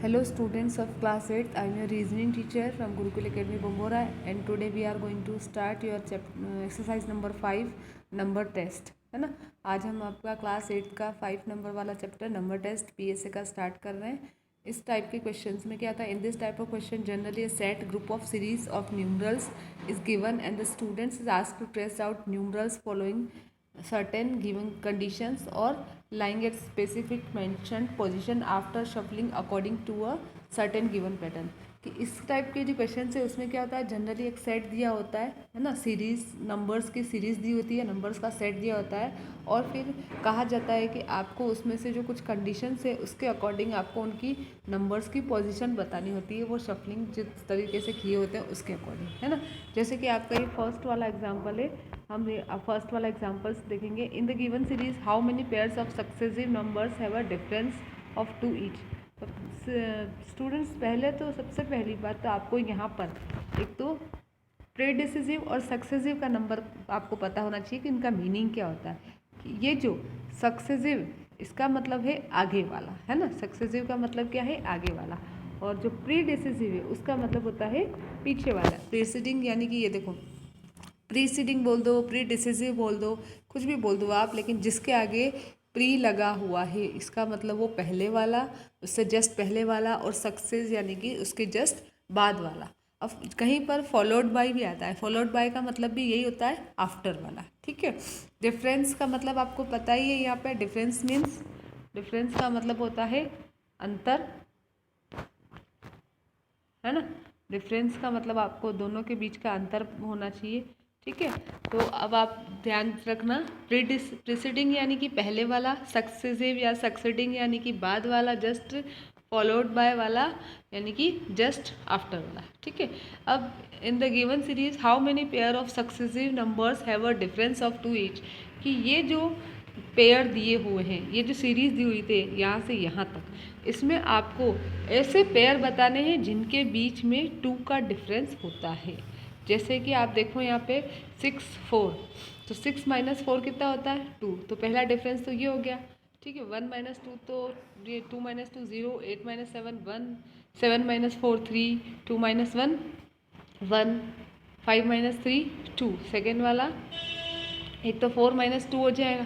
Hello students of class 8th, I am your reasoning teacher from Gurukul Academy Bombora, and today we are going to start your exercise number 5 number test, है ना। आज हम आपका class 8 का 5 number वाला chapter number test PSA का start कर रहे हैं। इस टाइप के क्वेश्चंस में क्या था, in this type of question generally a set group of series of numerals is given and the students is asked to trace out numerals following certain given conditions or lying at specific mentioned position after shuffling according to a certain given pattern। कि इस type के जो question है उसमें क्या होता है, generally एक सेट दिया होता है ना, सीरीज नंबर्स की सीरीज दी होती है, नंबर्स का सेट दिया होता है और फिर कहा जाता है कि आपको उसमें से जो कुछ कंडीशंस है उसके अकॉर्डिंग आपको उनकी नंबर्स की पोजीशन बतानी होती है, वो शफलिंग जिस तरीके से किए होते हैं उसके अकॉर्डिंग, है ना। जैसे कि आपका ये फर्स्ट वाला एग्जाम्पल है, हम फर्स्ट वाला एग्जाम्पल्स देखेंगे। In the given series how many pairs of successive numbers have a difference of 2 each. Students पहले तो सबसे पहली बात तो आपको यहाँ पर एक तो प्रीडिसेसिव और सक्सेसिव का नंबर आपको पता होना चाहिए कि इनका मीनिंग क्या होता है। कि ये जो सक्सेसिव इसका मतलब है आगे वाला, है ना। सक्सेसिव का मतलब क्या है, आगे वाला, और जो प्रीडिसेसिव है उसका मतलब होता है पीछे वाला। प्रीसीडिंग यानी कि ये देखो, प्रीसीडिंग बोल दो, प्रीडिसेसिव बोल दो, कुछ भी बोल दो आप, लेकिन जिसके आगे प्री लगा हुआ है इसका मतलब वो पहले वाला, उससे जस्ट पहले वाला, और सक्सेस यानी कि उसके जस्ट बाद वाला। अब कहीं पर फॉलोड बाय भी आता है, फॉलोड बाय का मतलब भी यही होता है आफ्टर वाला, ठीक है। डिफरेंस का मतलब आपको पता ही है, यहाँ पे डिफरेंस मीन्स, डिफरेंस का मतलब होता है अंतर, है ना। डिफरेंस का मतलब आपको दोनों के बीच का अंतर होना चाहिए, ठीक है। तो अब आप ध्यान रखना, प्रीसीडिंग यानी कि पहले वाला, सक्सेसिव या सक्सीडिंग यानी कि बाद वाला, जस्ट फॉलोड बाय वाला यानी कि जस्ट आफ्टर वाला, ठीक है। अब in the given series how many pair of successive numbers have a difference of 2 each. कि ये जो पेयर दिए हुए हैं, ये जो सीरीज दी हुई थे यहाँ से यहाँ तक, इसमें आपको ऐसे पेयर बताने हैं जिनके बीच में 2 का डिफरेंस होता है। जैसे कि आप देखो यहाँ पे 6 4, तो 6 - 4 कितना होता है 2, तो पहला डिफरेंस तो ये हो गया, ठीक है। 1 - 2 तो ये 2 - 2 0, 8 - 7 1, 7 - 4 3, 2 - 1 1, 5 - 3 2। सेकेंड वाला एक तो 4 - 2 हो जाएगा,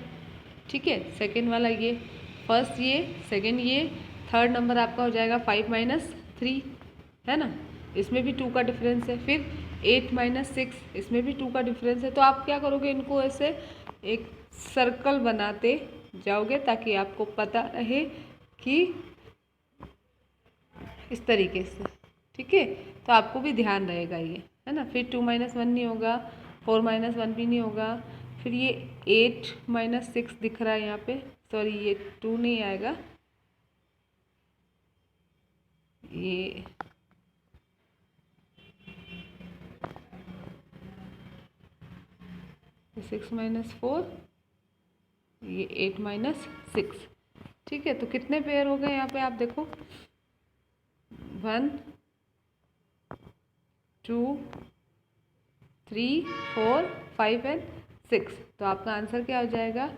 ठीक है। सेकेंड वाला ये, फर्स्ट ये, सेकेंड ये, थर्ड नंबर आपका हो जाएगा 5 - 3, है ना। इसमें भी 2 का डिफरेंस है। फिर 8 - 6, इसमें भी 2 का डिफरेंस है। तो आप क्या करोगे, इनको ऐसे एक सर्कल बनाते जाओगे ताकि आपको पता रहे कि इस तरीके से, ठीक है। तो आपको भी ध्यान रहेगा ये, है ना। फिर 2 - 1 नहीं होगा, 4 - 1 भी नहीं होगा। फिर ये 8 - 6 दिख रहा है यहाँ पे, सॉरी ये 2 नहीं आएगा, ये 6 - 4, ये 8 - 6, ठीक है। तो कितने पेयर हो गए यहाँ पे, आप देखो 1 2 3 4 5 एंड 6। तो आपका आंसर क्या हो जाएगा,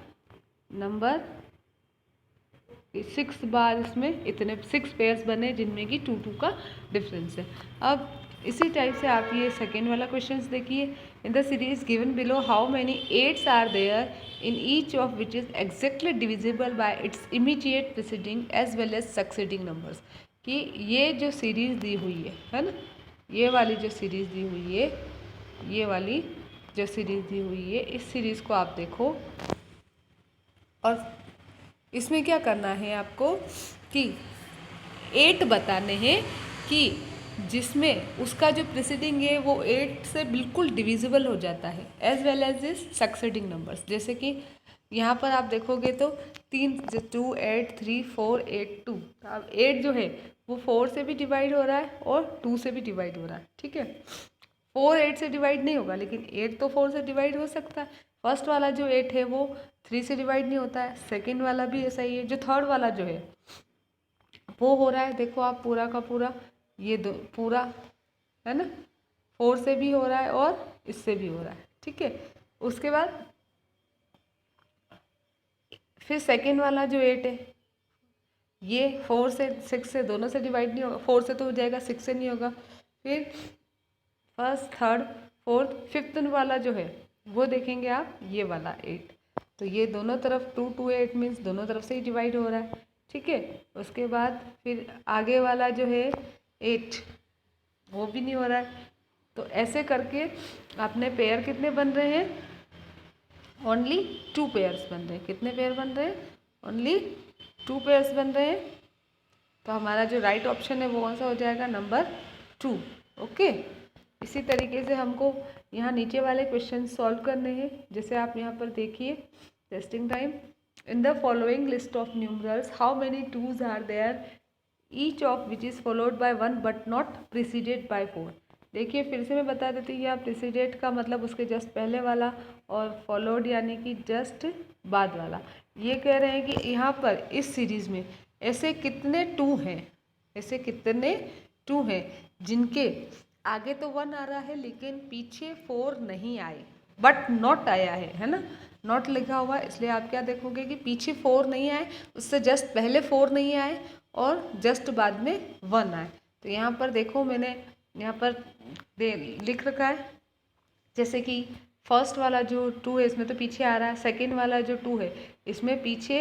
नंबर 6 बार इसमें इतने 6 पेयर्स बने जिनमें कि 2 2 का डिफरेंस है। अब इसी टाइप से आप ये सेकेंड वाला क्वेश्चन देखिए। In the series given below how many 8s are there in each of which is exactly divisible by its immediate preceding as well as succeeding numbers. कि ये जो सीरीज दी हुई है ना, ये वाली जो सीरीज दी हुई है, ये वाली जो सीरीज दी हुई है, इस सीरीज को आप देखो और इसमें क्या करना है आपको कि 8 बताने हैं कि जिसमें उसका जो प्रीसीडिंग है वो 8 से बिल्कुल डिविजिबल हो जाता है, as well as is succeeding numbers. जैसे कि यहाँ पर आप देखोगे तो 3 2 8 3 4 8 2, अब 8 जो है वो 4 से भी डिवाइड हो रहा है और 2 से भी डिवाइड हो रहा है, ठीक है। 4 8 से डिवाइड नहीं होगा, लेकिन 8 तो 4 से डिवाइड हो सकता है। फर्स्ट वाला जो 8 है वो 3 से डिवाइड नहीं होता है, सेकेंड वाला भी ऐसा ही है। जो थर्ड वाला जो है वो हो रहा है, देखो आप पूरा का पूरा, ये दो पूरा, है ना, 4 से भी हो रहा है और इससे भी हो रहा है, ठीक है। उसके बाद फिर सेकेंड वाला जो 8 है ये 4 से 6 से दोनों से डिवाइड नहीं होगा, 4 से तो हो जाएगा, 6 से नहीं होगा। फिर फर्स्ट, थर्ड, फोर्थ, फिफ्थ वाला जो है वो देखेंगे आप, ये वाला 8, तो ये दोनों तरफ 2 2 8 मीन्स दोनों तरफ से ही डिवाइड हो रहा है, ठीक है। उसके बाद फिर आगे वाला जो है 8, वो भी नहीं हो रहा है। तो ऐसे करके अपने पेयर कितने बन रहे हैं, ओनली 2 पेयर्स बन रहे हैं। कितने पेयर बन रहे हैं, ओनली 2 पेयर्स बन रहे हैं। तो हमारा जो राइट ऑप्शन है वो कौन सा हो जाएगा, नंबर 2। ओके, इसी तरीके से हमको यहाँ नीचे वाले क्वेश्चन सॉल्व करने हैं। जैसे आप यहाँ पर देखिए, testing time, in the following list of numerals how many 2s are there, each of which is followed by 1 but not preceded by 4। देखिए फिर से मैं बता देती हूँ, यहाँ प्रिसीडेड का मतलब उसके जस्ट पहले वाला, और फॉलोड यानी कि जस्ट बाद वाला। ये कह रहे हैं कि यहाँ पर इस सीरीज़ में ऐसे कितने 2 हैं, ऐसे कितने 2 हैं जिनके आगे तो 1 आ रहा है लेकिन पीछे 4 नहीं आए, बट नॉट आया है ना, नॉट लिखा हुआ है, इसलिए आप क्या देखोगे कि पीछे 4 नहीं आए, उससे जस्ट पहले 4 नहीं आए और जस्ट बाद में 1 आए। तो यहाँ पर देखो, मैंने यहाँ पर लिख रखा है, जैसे कि फर्स्ट वाला जो 2 है इसमें तो पीछे आ रहा है, सेकंड वाला जो 2 है इसमें पीछे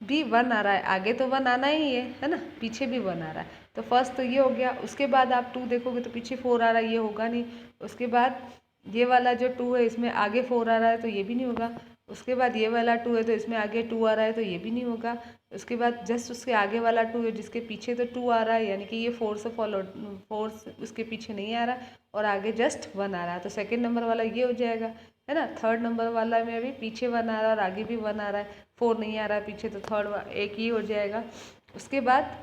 भी 1 आ रहा है, आगे तो 1 आना ही है ना, पीछे भी 1 आ रहा है। तो फर्स्ट तो ये हो गया, उसके बाद आप 2 देखोगे तो पीछे 4 आ रहा है, ये होगा नहीं। उसके बाद ये वाला जो 2 है इसमें आगे 4 आ रहा है, तो ये भी नहीं होगा। उसके बाद ये वाला 2 है तो इसमें आगे 2 आ रहा है, तो ये भी नहीं होगा। उसके बाद जस्ट उसके आगे वाला 2 है जिसके पीछे तो 2 आ रहा है, यानी कि ये 4 से फॉलो, 4 उसके पीछे नहीं आ रहा और आगे जस्ट 1 आ रहा है, तो सेकंड नंबर वाला ये हो जाएगा, है ना। थर्ड नंबर वाला में भी पीछे 1 आ रहा है और आगे भी 1 आ रहा है, 4 नहीं आ रहा है पीछे, तो थर्ड एक ही हो जाएगा। उसके बाद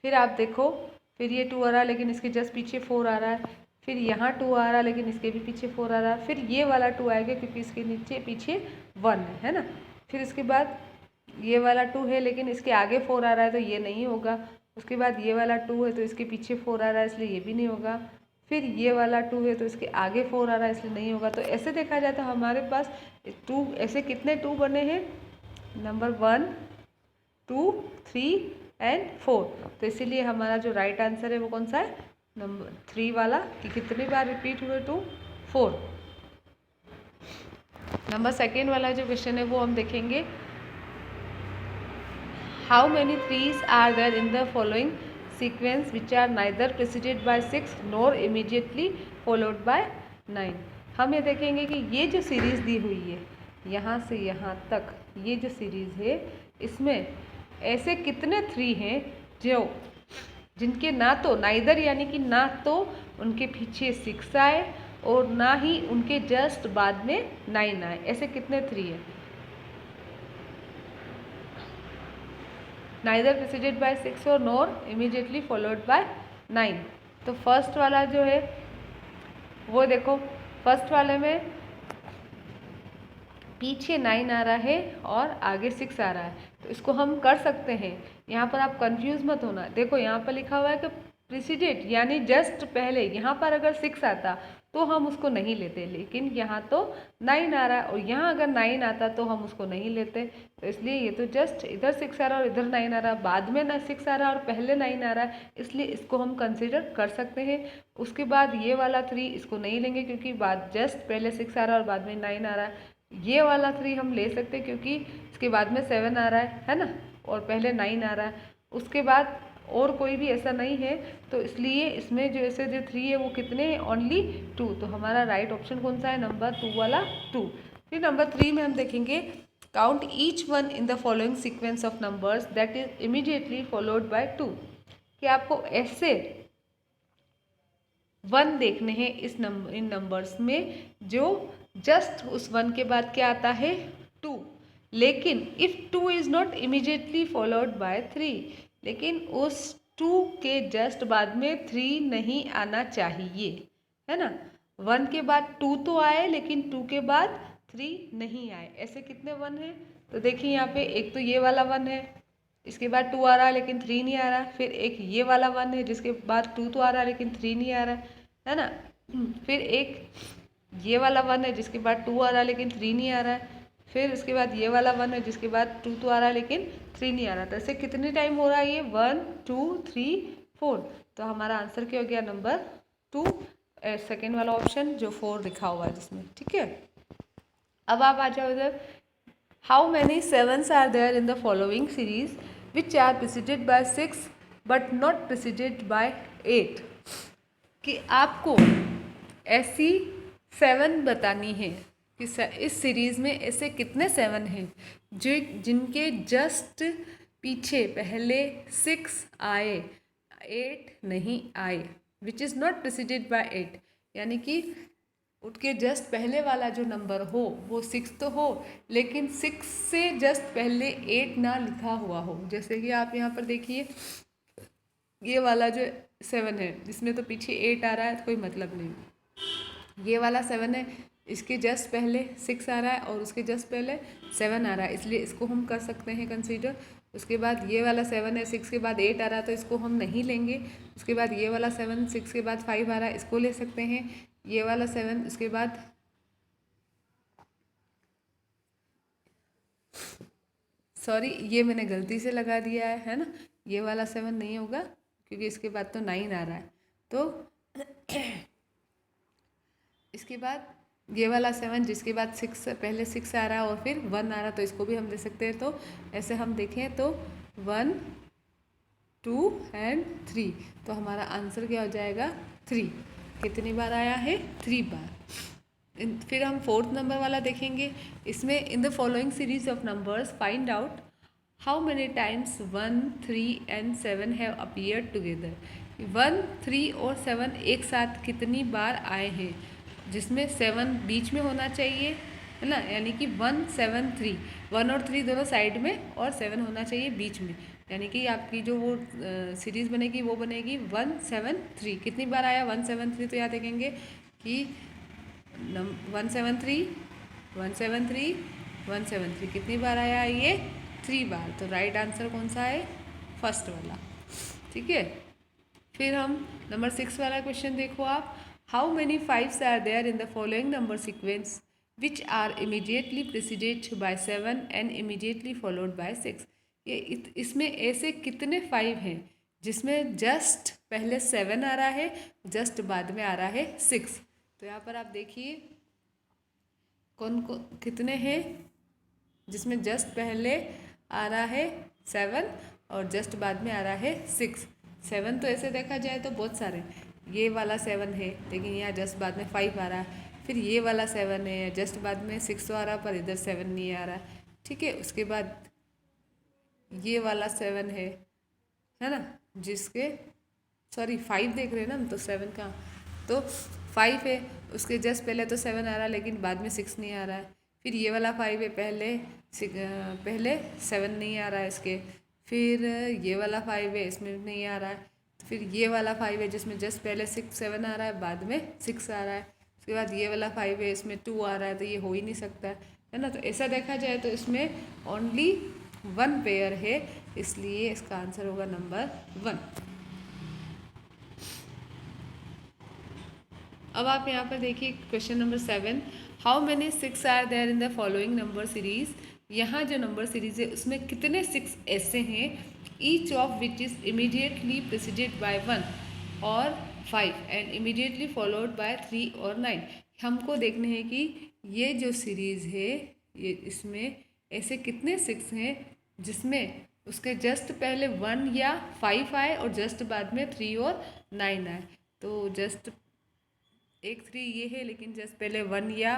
फिर आप देखो, फिर ये 2 आ रहा है लेकिन इसके जस्ट पीछे 4 आ रहा है, फिर यहाँ 2 आ रहा है लेकिन इसके भी पीछे 4 आ रहा है, फिर ये वाला 2 आएगा क्योंकि इसके नीचे पीछे 1 है ना। फिर इसके बाद ये वाला 2 है लेकिन इसके आगे 4 आ रहा है, तो ये नहीं होगा। उसके बाद ये वाला 2 है तो इसके पीछे 4 आ रहा है, इसलिए ये भी नहीं होगा। फिर ये वाला 2 है तो इसके आगे 4 आ रहा है, इसलिए नहीं होगा। तो ऐसे देखा जाए तो हमारे पास 2, ऐसे कितने 2 बने हैं, नंबर 1 2 3 एंड 4। तो इसीलिए हमारा जो राइट आंसर है वो कौन सा है, नंबर 3 वाला, कि कितनी बार रिपीट हुए 2, 4। नंबर सेकेंड वाला जो क्वेश्चन है वो हम देखेंगे, how many 3s are there in the following sequence which are neither preceded by 6 nor immediately followed by 9। हम ये देखेंगे कि ये जो सीरीज़ दी हुई है यहाँ से यहाँ तक, ये जो सीरीज़ है इसमें ऐसे कितने 3 हैं जो जिनके ना तो नाइदर यानी कि ना तो उनके पीछे 6 आए और ना ही उनके जस्ट बाद में 9 आए, ऐसे कितने 3 हैं, नाइदर प्रेसिडेड बाय 6 और नॉर इमीडिएटली फॉलोड बाय 9। तो फर्स्ट वाला जो है वो देखो, फर्स्ट वाले में पीछे 9 आ रहा है और आगे 6 आ रहा है, तो इसको हम कर सकते हैं। यहाँ पर आप कंफ्यूज मत होना, देखो यहाँ पर लिखा हुआ है कि प्रेसिडेंट यानी जस्ट पहले, यहाँ पर अगर 6 आता तो हम उसको नहीं लेते, लेकिन यहाँ तो 9 आ रहा है और यहाँ अगर 9 आता तो हम उसको नहीं लेते। तो इसलिए ये तो जस्ट इधर 6 आ रहा है और इधर 9 आ रहा है, बाद में ना 6 आ रहा है और पहले 9 आ रहा है, इसलिए इसको हम कंसिडर कर सकते हैं। उसके बाद ये वाला 3 इसको नहीं लेंगे क्योंकि बाद जस्ट पहले 6 आ रहा है और बाद में 9 आ रहा है। ये वाला 3 हम ले सकते हैं क्योंकि इसके बाद में 7 आ रहा है ना, और पहले 9 आ रहा है। उसके बाद और कोई भी ऐसा नहीं है, तो इसलिए इसमें जो ऐसे जो 3 है वो कितने हैं, ओनली 2। तो हमारा राइट ऑप्शन कौन सा है, नंबर 2 वाला 2। फिर नंबर 3 में हम देखेंगे, count each one in the following sequence of numbers that is immediately followed bye 2। कि आपको ऐसे 1 देखने हैं इस नंबर, इन नंबर्स में जो जस्ट उस 1 के बाद क्या आता है, 2। लेकिन if 2 is not immediately followed by 3, लेकिन उस 2 के जस्ट बाद में 3 नहीं आना चाहिए, है ना। 1 के बाद 2 तो आए लेकिन 2 के बाद 3 नहीं आए, ऐसे कितने 1 हैं। तो देखिए यहाँ पे एक तो ये वाला 1 है, इसके बाद 2 आ रहा है लेकिन 3 नहीं आ रहा। फिर एक ये वाला 1 है जिसके बाद 2 तो आ रहा है लेकिन 3 नहीं आ रहा है ना। फिर एक ये वाला 1 है जिसके बाद 2 आ रहा है लेकिन 3 नहीं आ रहा है। फिर उसके बाद ये वाला 1 है जिसके बाद 2 तो आ रहा है लेकिन 3 नहीं आ रहा। तो ऐसे कितने टाइम हो रहा है ये 1 2 3 4। तो हमारा आंसर क्या हो गया नंबर 2, सेकेंड वाला ऑप्शन जो 4 लिखा हुआ है जिसमें। ठीक है, अब आप आ जाओ इधर। How many sevens are there in the following series which are preceded by 6 but not preceded by 8। कि आपको ऐसी 7 बतानी है कि इस सीरीज़ में ऐसे कितने 7 हैं जो जिनके जस्ट पीछे पहले 6 आए 8 नहीं आए, which is not preceded by 8, यानी कि उसके जस्ट पहले वाला जो नंबर हो वो 6 तो हो लेकिन 6 से जस्ट पहले 8 ना लिखा हुआ हो। जैसे कि आप यहाँ पर देखिए ये वाला जो 7 है जिसमें तो पीछे 8 आ रहा है तो कोई मतलब नहीं। ये वाला 7 है, इसके जस्ट पहले 6 आ रहा है और उसके जस्ट पहले 7 आ रहा है, इसलिए इसको हम कर सकते हैं कंसीडर। उसके बाद ये वाला 7 है, 6 के बाद 8 आ रहा है तो इसको हम नहीं लेंगे। उसके बाद ये वाला 7 6 के बाद 5 आ रहा है, इसको ले सकते हैं। ये वाला 7 उसके बाद सॉरी ये मैंने गलती से लगा दिया है ना, ये वाला 7 नहीं होगा क्योंकि इसके बाद तो 9 आ रहा है। तो इसके बाद ये वाला 7 जिसके बाद 6 पहले 6 आ रहा है और फिर 1 आ रहा है तो इसको भी हम ले सकते हैं। तो ऐसे हम देखें तो 1 2 एंड 3, तो हमारा आंसर क्या हो जाएगा 3। कितनी बार आया है 3 बार। फिर हम 4th नंबर वाला देखेंगे। इसमें इन the following series of numbers find out how many times 1 3 and 7 have appeared together. 1 3 और 7 एक साथ कितनी बार आए हैं, जिसमें 7 बीच में होना चाहिए है ना, यानी कि 1 7 3, 1 और 3 दोनों साइड में और 7 होना चाहिए बीच में, यानी कि आपकी जो वो सीरीज़ बनेगी वो बनेगी 1 7 3। कितनी बार आया 1 7 3, तो यहाँ देखेंगे कि 1 7 3 1 7 3 1 7 3 कितनी बार आया ये 3 बार। तो राइट आंसर कौन सा है फर्स्ट वाला। ठीक है, फिर हम नंबर 6 वाला क्वेश्चन देखो आप। How many 5s are there in the following number sequence which are immediately preceded by 7 and immediately followed by 6। ये इसमें ऐसे कितने 5 हैं जिसमें जस्ट पहले 7 आ रहा है जस्ट बाद में आ रहा है 6। तो यहाँ पर आप देखिए कौन कितने हैं जिसमें जस्ट पहले आ रहा है 7 और जस्ट बाद में आ रहा है 6। 7 तो ऐसे देखा जाए तो बहुत सारे, ये वाला 7 है लेकिन यहाँ जस्ट बाद में 5 आ रहा है। फिर ये वाला 7 है जस्ट बाद में 6 तो आ रहा पर इधर 7 नहीं आ रहा। ठीक है, उसके बाद ये वाला 7 है ना, जिसके सॉरी 5 देख रहे हैं ना हम, तो 7 का तो 5 है, उसके जस्ट पहले तो 7 आ रहा है लेकिन बाद में 6 नहीं आ रहा है। फिर ये वाला 5 है, पहले 7 नहीं आ रहा है इसके। फिर ये वाला 5 है, इसमें नहीं आ रहा है। फिर ये वाला 5 है जिसमें जस्ट पहले 6 7 आ रहा है बाद में 6 आ रहा है। उसके बाद ये वाला 5 है, इसमें 2 आ रहा है, तो ये हो ही नहीं सकता है ना। तो ऐसा देखा जाए तो इसमें ओनली 1 पेयर है, इसलिए इसका आंसर होगा नंबर 1। अब आप यहाँ पर देखिए question number 7, how many 6 are there in the following number series. यहाँ जो नंबर सीरीज है उसमें कितने 6 ऐसे हैं each of which is immediately preceded bye 1 और 5 एंड इमीडिएटली फॉलोड बाय 3 और 9। हमको देखने हैं कि ये जो सीरीज़ है ये इसमें ऐसे कितने 6 हैं जिसमें उसके जस्ट पहले 1 या 5 आए और जस्ट बाद में 3 और 9 आए। तो जस्ट एक 3 ये है लेकिन जस्ट पहले 1 या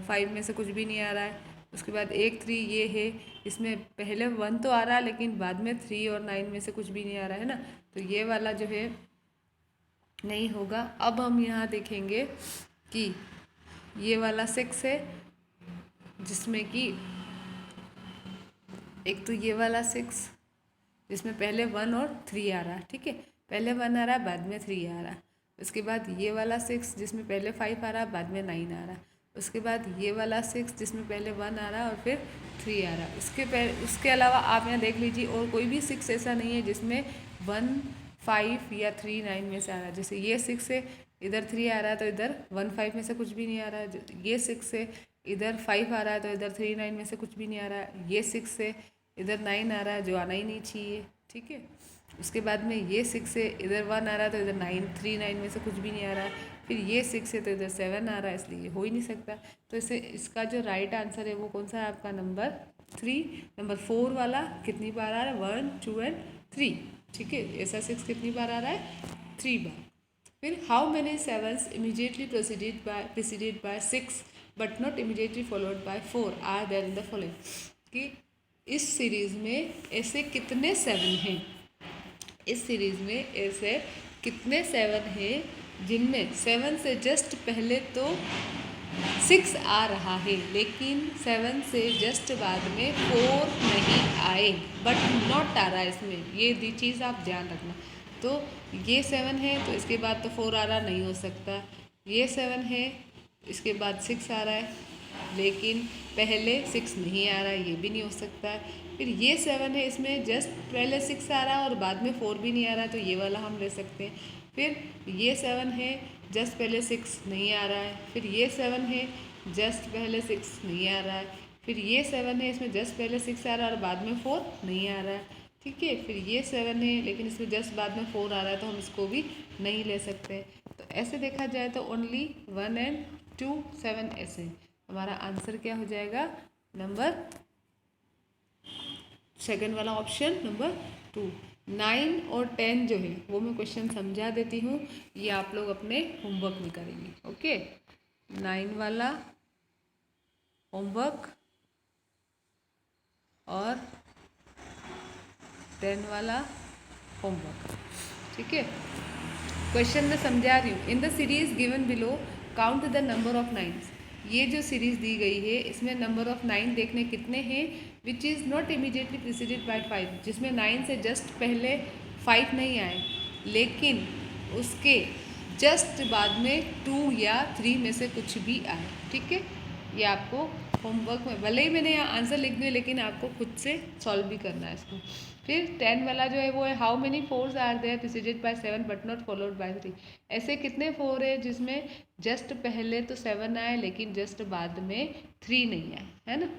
5 में से कुछ भी नहीं आ रहा है। उसके बाद एक 3 ये है, इसमें पहले 1 तो आ रहा है लेकिन बाद में 3 और 9 में से कुछ भी नहीं आ रहा है ना, तो ये वाला जो है नहीं होगा। अब हम यहाँ देखेंगे कि ये वाला 6 है जिसमें कि एक तो ये वाला 6 जिसमें पहले 1 और 3 आ रहा है। ठीक है, पहले 1 आ रहा है बाद में 3 आ रहा है। उसके बाद ये वाला 6 जिसमें पहले 5 आ रहा है बाद में 9 आ रहा है। उसके बाद ये वाला 6 जिसमें पहले 1 आ रहा है और फिर 3 आ रहा है। उसके अलावा आप यहाँ देख लीजिए और कोई भी 6 ऐसा नहीं है जिसमें 1 5 या 3 9 में से आ रहा है। जैसे ये 6 है, इधर 3 आ रहा है तो इधर 1 5 में से कुछ भी नहीं आ रहा है। ये 6 है, इधर 5 आ रहा है तो इधर 3 9 में से कुछ भी नहीं आ रहा है। ये 6 है, इधर 9 आ रहा है जो आना ही नहीं चाहिए, ठीक है। उसके बाद में ये 6 है, इधर 1 आ रहा है तो इधर 9 3 9 में से कुछ भी नहीं आ रहा है। फिर ये 6 है तो इधर 7 आ रहा है, इसलिए ये हो ही नहीं सकता। तो इसे इसका जो राइट आंसर है वो कौन सा है आपका? नंबर 3। नंबर 4 वाला कितनी बार आ रहा है? 1 2 एंड 3, ठीक है। ऐसा 6 कितनी बार आ रहा है? 3 बार। फिर how many sevens immediately preceded by 6 but not immediately followed by 4 are there in the following, कि इस सीरीज में ऐसे कितने 7 हैं, इस सीरीज में ऐसे कितने 7 हैं जिनमें 7 से जस्ट पहले तो 6 आ रहा है लेकिन 7 से जस्ट बाद में 4 नहीं आए, बट नॉट आ रहा है इसमें। ये चीज़ आप ध्यान रखना। तो ये 7 है तो इसके बाद तो 4 आ रहा नहीं हो सकता। ये 7 है, इसके बाद 6 आ रहा है लेकिन पहले 6 नहीं आ रहा है, ये भी नहीं हो सकता। फिर ये 7 है, इसमें जस्ट पहले 6 आ रहा है और बाद में 4 भी नहीं आ रहा है, तो ये वाला हम ले सकते हैं। फिर ये 7 है, जस्ट पहले 6 नहीं आ रहा है। फिर ये 7 है, जस्ट पहले 6 नहीं आ रहा है। फिर ये 7 है, इसमें जस्ट पहले 6 आ रहा है और बाद में 4 नहीं आ रहा है, ठीक है। फिर ये 7 है लेकिन इसमें जस्ट बाद में 4 आ रहा है, तो हम इसको भी नहीं ले सकते। तो ऐसे देखा जाए तो ओनली 1 एंड 2 7 ऐसे। हमारा आंसर क्या हो जाएगा? नंबर सेकंड वाला ऑप्शन, नंबर 2। 9 और 10 जो है वो मैं क्वेश्चन समझा देती हूँ, ये आप लोग अपने होमवर्क में करेंगे, ओके। 9 वाला होमवर्क और 10 वाला होमवर्क, ठीक है। क्वेश्चन में समझा रही हूँ। इन the series given below count the number of 9। ये जो सीरीज दी गई है इसमें नंबर ऑफ 9 देखने कितने हैं, which is not immediately preceded bye 5, जिसमें 9 से जस्ट पहले 5 नहीं आए लेकिन उसके जस्ट बाद में 2 या 3 में से कुछ भी आए, ठीक है। ये आपको होमवर्क में, भले ही मैंने यहाँ आंसर लिख दिया लेकिन आपको खुद से सॉल्व भी करना है इसको। फिर 10 वाला जो है वो है how many 4s are there preceded by 7 but not followed by 3। ऐसे कितने 4 है जिसमें जस्ट पहले तो 7 आए लेकिन जस्ट बाद में 3 नहीं आए, है ना।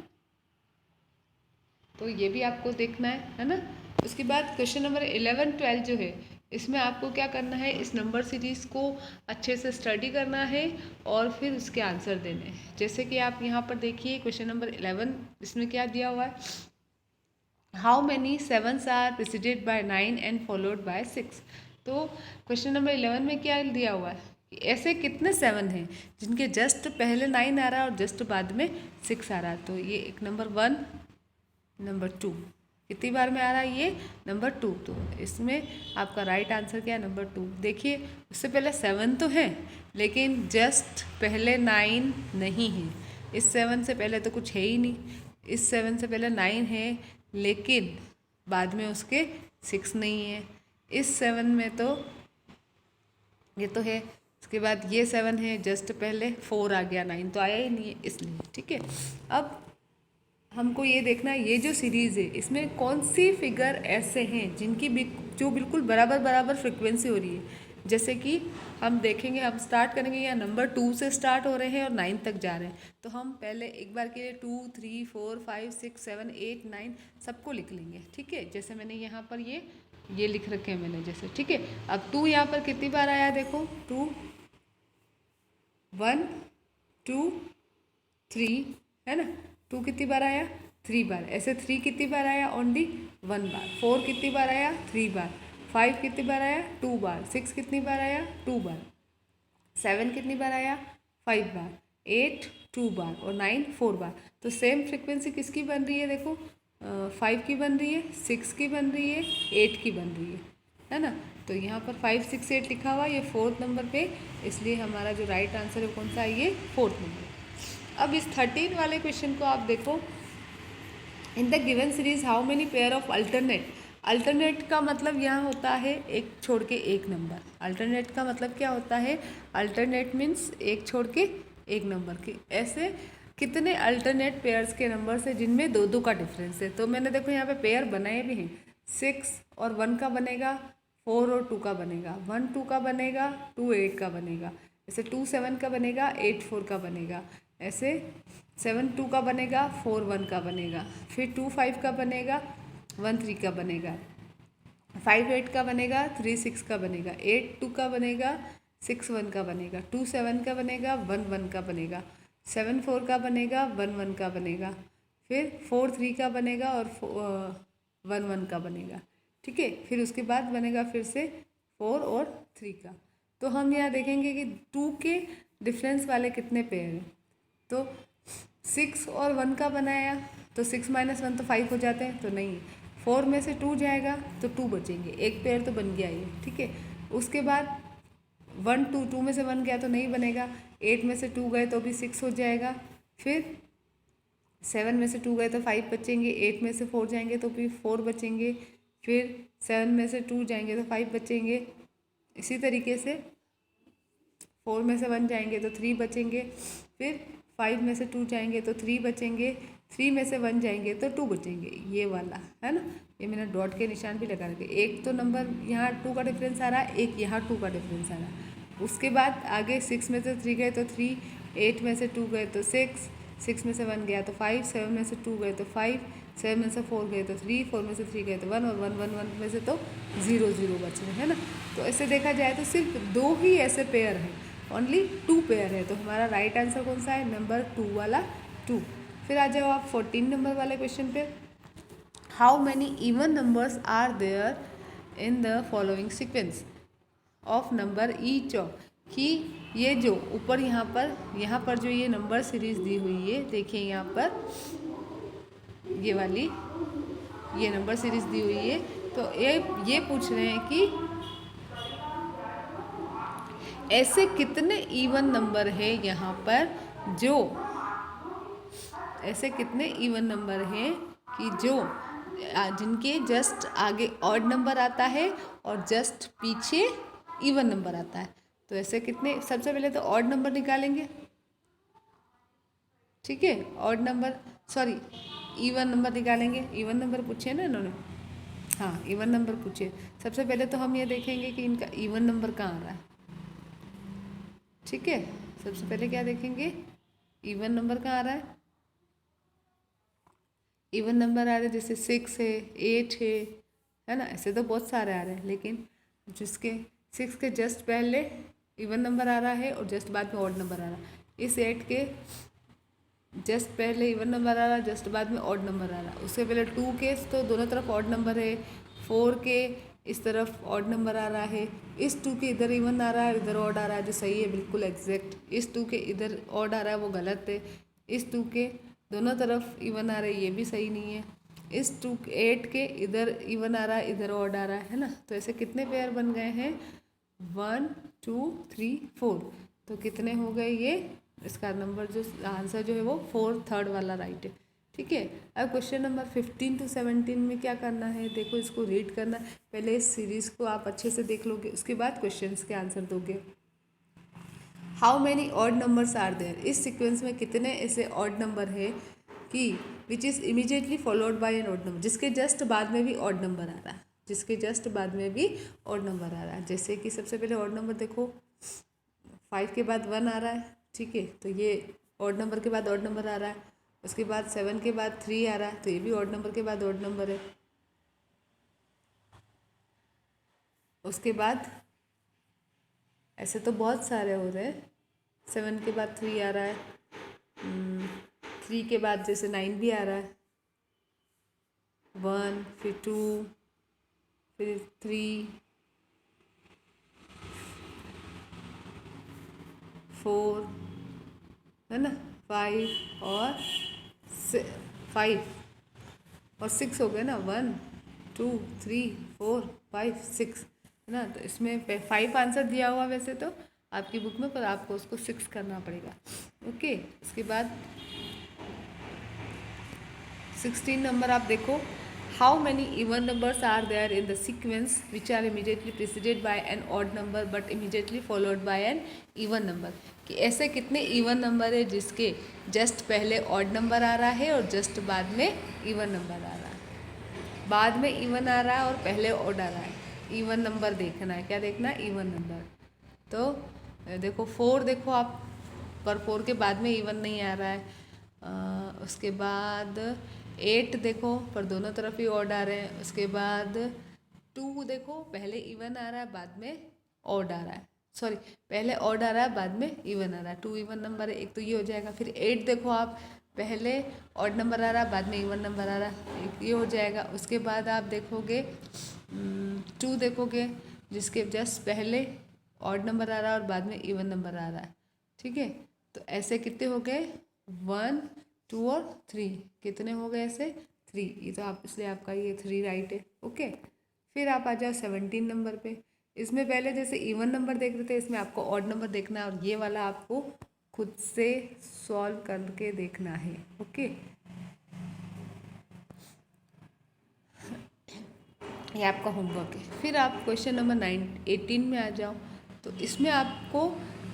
तो ये भी आपको देखना है ना। उसके बाद क्वेश्चन नंबर 11 12 जो है इसमें आपको क्या करना है, इस नंबर सीरीज़ को अच्छे से स्टडी करना है और फिर उसके आंसर देने हैं। जैसे कि आप यहाँ पर देखिए क्वेश्चन नंबर 11, इसमें क्या दिया हुआ है, how many 7s are preceded by 9 and followed by 6। तो क्वेश्चन नंबर 11 में क्या दिया हुआ है कि ऐसे कितने 7 हैं जिनके जस्ट पहले 9 आ रहा है और जस्ट बाद में 6 आ रहा है। तो ये एक नंबर 1, नंबर 2 कितनी बार में आ रहा है, ये नंबर 2। तो इसमें आपका राइट आंसर क्या है? नंबर 2। देखिए उससे पहले 7 तो है लेकिन जस्ट पहले 9 नहीं है। इस 7 से पहले तो कुछ है ही नहीं, इस 7 से पहले 9 है लेकिन बाद में उसके 6 नहीं है। इस 7 में तो ये तो है, उसके बाद ये 7 है, जस्ट पहले 4 आ गया, 9 तो आया ही नहीं है, इसलिए, ठीक है। अब हमको ये देखना है ये जो सीरीज़ है इसमें कौन सी फिगर ऐसे हैं जिनकी जो बिल्कुल बराबर बराबर फ्रिक्वेंसी हो रही है। जैसे कि हम देखेंगे, हम स्टार्ट करेंगे यहाँ नंबर 2 से स्टार्ट हो रहे हैं और 9 तक जा रहे हैं। तो हम पहले एक बार के लिए 2 3 4 5 6 7 8 9 सबको लिख लेंगे, ठीक है। जैसे मैंने यहाँ पर ये लिख रखे हैं मैंने, जैसे, ठीक है। अब 2 यहाँ पर कितनी बार आया, देखो 2 1 2 3, है ना। 2 कितनी बार आया, 3 बार। ऐसे 3 कितनी बार आया, ओनली 1 बार। 4 कितनी बार आया, 3 बार। 5 कितनी बार आया, 2 बार। 6 कितनी बार आया, 2 बार। 7 कितनी बार आया, 5 बार। 8 2 बार और 9 4 बार। तो सेम फ्रिक्वेंसी किसकी बन रही है, देखो 5 की बन रही है, 6 की बन रही है, 8 की बन रही है ना। तो यहाँ पर 5 6 8 लिखा हुआ, ये 4th नंबर पे, इसलिए हमारा जो राइट आंसर है कौन सा है, ये 4th नंबर। अब इस 13 वाले क्वेश्चन को आप देखो, in the given series how many pair of alternate. Alternate का मतलब यहाँ होता है एक छोड़ के एक नंबर। अल्टरनेट का मतलब क्या होता है, अल्टरनेट मीन्स एक छोड़ के एक नंबर के। ऐसे कितने अल्टरनेट पेयर्स के नंबर्स है जिनमें 2 2 का डिफरेंस है। तो मैंने देखो यहाँ पे पेयर बनाए भी हैं, 6 और 1 का बनेगा, 4 और 2 का बनेगा, 1 2 का बनेगा, 2 8 का बनेगा, ऐसे 2 7 का बनेगा, 8 4 का बनेगा, ऐसे 7 2 का बनेगा, 4 1 का बनेगा, फिर 2 5 का बनेगा, 1 3 का बनेगा, 5 8 का बनेगा, 3 6 का बनेगा, 8 2 का बनेगा, 6 1 का बनेगा, 2 7 का बनेगा, 1 1 का बनेगा, 7 4 का बनेगा, 1 1 का बनेगा, फिर 4 3 का बनेगा और 1 1 का बनेगा। ठीक है, फिर उसके बाद बनेगा फिर से 4 और 3 का। तो हम यहाँ देखेंगे कि 2 के डिफरेंस वाले कितने पेयर हैं। तो 6 और 1 का बनाया तो 6 माइनस 1 तो 5 हो जाते हैं, तो नहीं। 4 में से 2 जाएगा तो 2 बचेंगे, एक पेयर तो बन गया ये। ठीक है, उसके बाद 1 2 2 में से 1 गया तो नहीं बनेगा, 8 में से 2 गए तो भी 6 हो जाएगा, फिर 7 में से 2 गए तो 5 बचेंगे, 8 में से 4 जाएंगे तो भी 4 बचेंगे, फिर 7 में से 2 जाएंगे तो 5 बचेंगे, इसी तरीके से 4 में से 1 जाएंगे तो 3 बचेंगे, फिर 5 में से 2 जाएंगे तो 3 बचेंगे, 3 में से 1 जाएंगे तो 2 बचेंगे, ये वाला है ना। ये मैंने डॉट के निशान भी लगा रखे। एक तो नंबर यहाँ 2 का डिफरेंस आ रहा है, एक यहाँ 2 का डिफरेंस आ रहा है। उसके बाद आगे 6 में से 3 गए तो 3, 8 में से 2 गए तो 6, 6 में से 1 गया तो 5, 7 में से 2 गए तो 5, 7 में से 4 गए तो 3, 4 में से 3 गए तो 1 और 1 1 1 में से तो 0 0 बच रहे हैं ना। तो ऐसे देखा जाए तो सिर्फ 2 ही ऐसे पेयर हैं, ओनली 2 पेयर है। तो हमारा राइट आंसर कौन सा है, नंबर 2 वाला 2। फिर आ जाओ आप 14 नंबर वाले क्वेश्चन पे। How many even numbers are there in the following sequence of number each of, कि ये जो ऊपर यहाँ पर जो ये नंबर सीरीज दी हुई है, देखिए यहाँ पर ये वाली ये नंबर सीरीज दी हुई है। तो ये पूछ रहे हैं कि ऐसे कितने इवन नंबर है यहाँ पर, जो ऐसे कितने इवन नंबर हैं कि जो जिनके जस्ट आगे ऑड नंबर आता है और जस्ट पीछे इवन नंबर आता है। तो ऐसे कितने, सबसे पहले तो ऑड नंबर निकालेंगे। ठीक है, odd number sorry even number निकालेंगे। इवन नंबर पूछे ना इन्होंने, हाँ इवन नंबर पूछे। सबसे पहले तो हम ये देखेंगे कि इनका इवन नंबर कहाँ आ रहा है। ठीक है, सबसे पहले क्या देखेंगे, इवन नंबर कहाँ आ रहा है। इवन नंबर आ रहे हैं जैसे 6 है, 8 है ना, ऐसे तो बहुत सारे आ रहे हैं, लेकिन जिसके 6 के जस्ट पहले इवन नंबर आ रहा है और जस्ट बाद में ऑड नंबर आ रहा है। इस 8 के जस्ट पहले इवन नंबर आ रहा है, जस्ट बाद में ऑड नंबर आ रहा है। उससे पहले 2 के तो दोनों तरफ ऑड नंबर है, 4 के इस तरफ ऑड नंबर आ रहा है, इस 2 के इधर इवन आ रहा है, इधर ऑड आ रहा है, जो सही है बिल्कुल एग्जैक्ट। इस 2 के इधर ऑड आ रहा है, वो गलत है। इस 2 के दोनों तरफ इवन आ रहा है, ये भी सही नहीं है। इस 8 के इधर इवन आ रहा है, इधर ऑड आ रहा है ना। तो ऐसे कितने पेयर बन गए हैं, 1 2 3 4। तो कितने हो गए ये, इसका नंबर जो आंसर जो है वो 4 थर्ड वाला राइट है। ठीक है, अब क्वेश्चन नंबर 15 to 17 में क्या करना है, देखो इसको रीड करना। पहले इस सीरीज़ को आप अच्छे से देख लोगे, उसके बाद क्वेश्चंस के आंसर दोगे। How many odd numbers are there, इस सीक्वेंस में कितने ऐसे ऑड नंबर है कि which is immediately followed by an odd number, जिसके जस्ट बाद में भी ऑड नंबर आ रहा है, जिसके जस्ट बाद में भी ऑड नंबर आ रहा है। जैसे कि सबसे पहले ऑड नंबर देखो, 5 के बाद 1 आ रहा है। ठीक है, तो ये ऑड नंबर के बाद ऑड नंबर आ रहा है। उसके बाद 7 के बाद 3 आ रहा है, तो ये भी ऑड नंबर के बाद ऑड नंबर है। उसके बाद ऐसे तो बहुत सारे हो रहे हैं, 7 के बाद 3 आ रहा है, 3 के बाद जैसे 9 भी आ रहा है, 1 फिर 2 फिर 3 4 है ना, 5 और 6 हो गए ना, 1 2 3 4 5 6 है ना। तो इसमें 5 आंसर दिया हुआ वैसे तो आपकी बुक में, पर आपको उसको 6 करना पड़ेगा। ओके, इसके बाद 16 नंबर आप देखो, how many even numbers are there in the sequence which are immediately preceded by an odd number but immediately followed by an even number, कि ऐसे कितने इवन नंबर है जिसके जस्ट पहले ऑड नंबर आ रहा है और जस्ट बाद में इवन नंबर आ रहा है। बाद में इवन आ रहा है और पहले ऑड आ रहा है। इवन नंबर देखना है, क्या देखना है, इवन नंबर। तो देखो 4 देखो आप, पर 4 के बाद में इवन नहीं आ रहा है। उसके बाद 8 देखो पर दोनों तरफ ही ऑड आ रहे हैं। उसके बाद 2 देखो पहले इवन आ रहा है बाद में ऑड आ रहा है, सॉरी पहले ऑड आ रहा है बाद में इवन आ रहा है, 2 इवन नंबर है, एक तो ये हो जाएगा। फिर 8 देखो आप पहले ऑड नंबर आ रहा है बाद में इवन नंबर आ रहा है, एक ये हो जाएगा। उसके बाद आप देखोगे 2 देखोगे जिसके जस्ट पहले ऑड नंबर आ रहा है और बाद में इवन नंबर आ रहा है, ठीक है। तो ऐसे कितने हो गए 1 2 और 3, कितने हो गए ऐसे 3, ये तो आप इसलिए आपका ये 3 राइट है, ओके। फिर आप आ जाओ 17 नंबर पे। इसमें पहले जैसे इवन नंबर देख रहे थे, इसमें आपको ऑड नंबर देखना है और ये वाला आपको खुद से सॉल्व करके देखना है, ओके। ये आपका होमवर्क है। फिर आप क्वेश्चन नंबर 18 में आ जाओ। तो इसमें आपको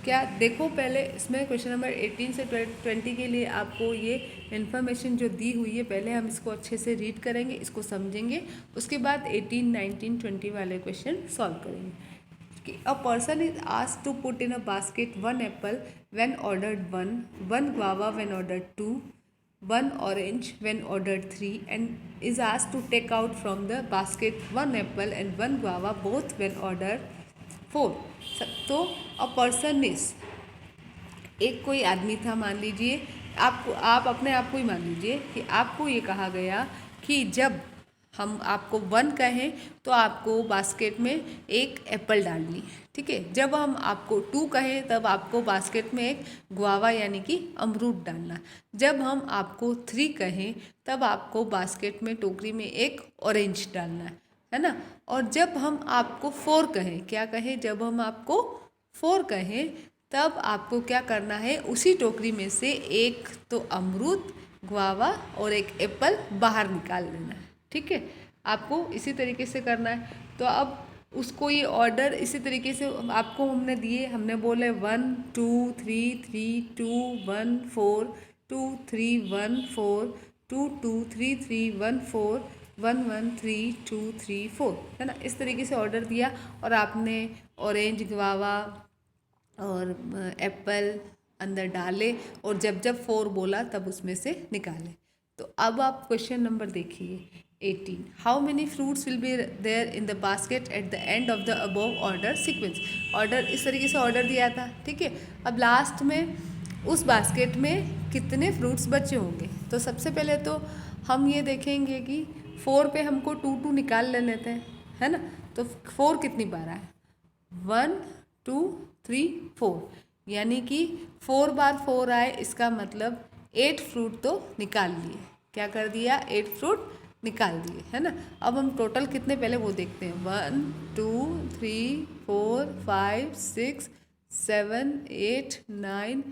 क्या देखो, पहले इसमें क्वेश्चन नंबर 18 से 20 के लिए आपको ये इन्फॉर्मेशन जो दी हुई है पहले हम इसको अच्छे से रीड करेंगे, इसको समझेंगे, उसके बाद 18, 19, 20 वाले क्वेश्चन सॉल्व करेंगे। A person is asked to put in a basket 1 apple when ordered 1, 1 guava when ordered 2, 1 orange when ordered 3, and is asked to take out from the basket 1 apple and 1 guava both when ordered 4. तो अ person is, एक कोई आदमी था मान लीजिए, आप अपने आप को ही मान लीजिए कि आपको ये कहा गया कि जब हम आपको 1 कहें तो आपको बास्केट में एक एप्पल डालनी है, ठीक है। जब हम आपको 2 कहें तब आपको बास्केट में एक गुआवा यानी कि अमरूद डालना। जब हम आपको 3 कहें तब आपको बास्केट में टोकरी में एक ऑरेंज डालना है ना। और जब हम आपको 4 कहें, क्या कहें, जब हम आपको 4 कहें तब आपको क्या करना है, उसी टोकरी में से एक तो अमरूद, गुआवा और एक एप्पल बाहर निकाल लेना है, ठीक है। आपको इसी तरीके से करना है। तो अब उसको ये ऑर्डर इसी तरीके से आपको हमने दिए, हमने बोले 1 2 3 3 2 1 4 2 3 1 4 2 2 3 3 1 4 1 1 3 2 3 4, है ना। इस तरीके से ऑर्डर दिया और आपने ऑरेंज, गुआवा और एप्पल अंदर डाले और जब जब 4 बोला तब उसमें से निकाले। तो अब आप क्वेश्चन नंबर देखिए 18, how many fruits will be there in the basket at the end of the above order sequence. Order इस तरीके से ऑर्डर दिया था, ठीक है। अब लास्ट में उस बास्केट में कितने फ्रूट्स बचे होंगे। तो सबसे पहले तो हम ये देखेंगे कि 4 पे हमको 2 2 निकाल ले लेते हैं, है ना। तो 4 कितनी बार आए, 1 2 3 4, यानी कि 4 बार 4 आए, इसका मतलब 8 फ्रूट तो निकाल लिए। क्या कर दिया, 8 फ्रूट निकाल दिए, है ना। अब हम टोटल कितने पहले वो देखते हैं, 1 2 3 4 5 6 7 8 9,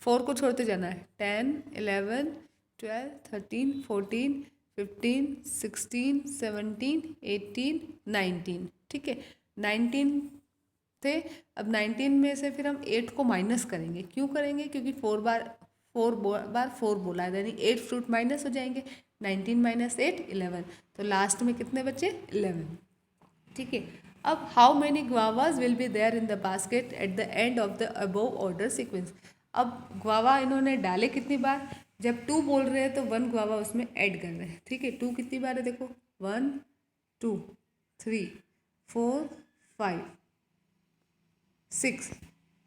4 को छोड़ते जाना है, 10 11 12 13 14 15 16 17 18 19, ठीक है। 19 थे। अब 19 में से फिर हम 8 को माइनस करेंगे। क्यों करेंगे, क्योंकि 4 बार 4 बोला है, यानी 8 फ्रूट माइनस हो जाएंगे। 19 माइनस 8 11, तो लास्ट में कितने बचे 11, ठीक है। अब how many guavas will be there in the basket at the end of the above order sequence. अब गुआवा इन्होंने डाले कितनी बार, जब 2 बोल रहे हैं तो 1 गुआवा उसमें ऐड कर रहे हैं, ठीक है। 2 कितनी बार है, देखो 1 2 3 4 5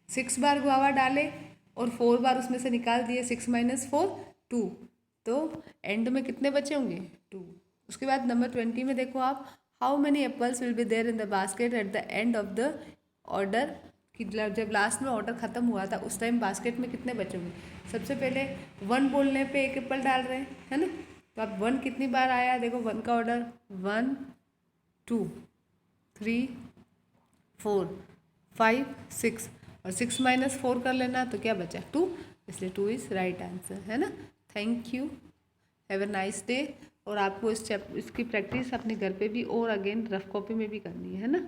6 बार गुआवा डाले और 4 बार उसमें से निकाल दिए, 6 माइनस 4 2, तो एंड में कितने बचे होंगे 2। उसके बाद नंबर 20 में देखो आप, how many apples will be there in the basket at the end of the order, कि जब लास्ट में ऑर्डर ख़त्म हुआ था उस टाइम बास्केट में कितने बचे होंगे। सबसे पहले 1 बोलने पे एक एप्पल डाल रहे हैं, है ना। तो अब 1 कितनी बार आया, देखो 1 का ऑर्डर 1 2 3 4 5 6, और 6 माइनस 4 कर लेना तो क्या बचा 2, इसलिए 2 इज़ राइट आंसर, है ना। Thank you, have a nice day. और आपको इसकी प्रैक्टिस अपने घर पे भी और अगेन रफ कॉपी में भी करनी है ना।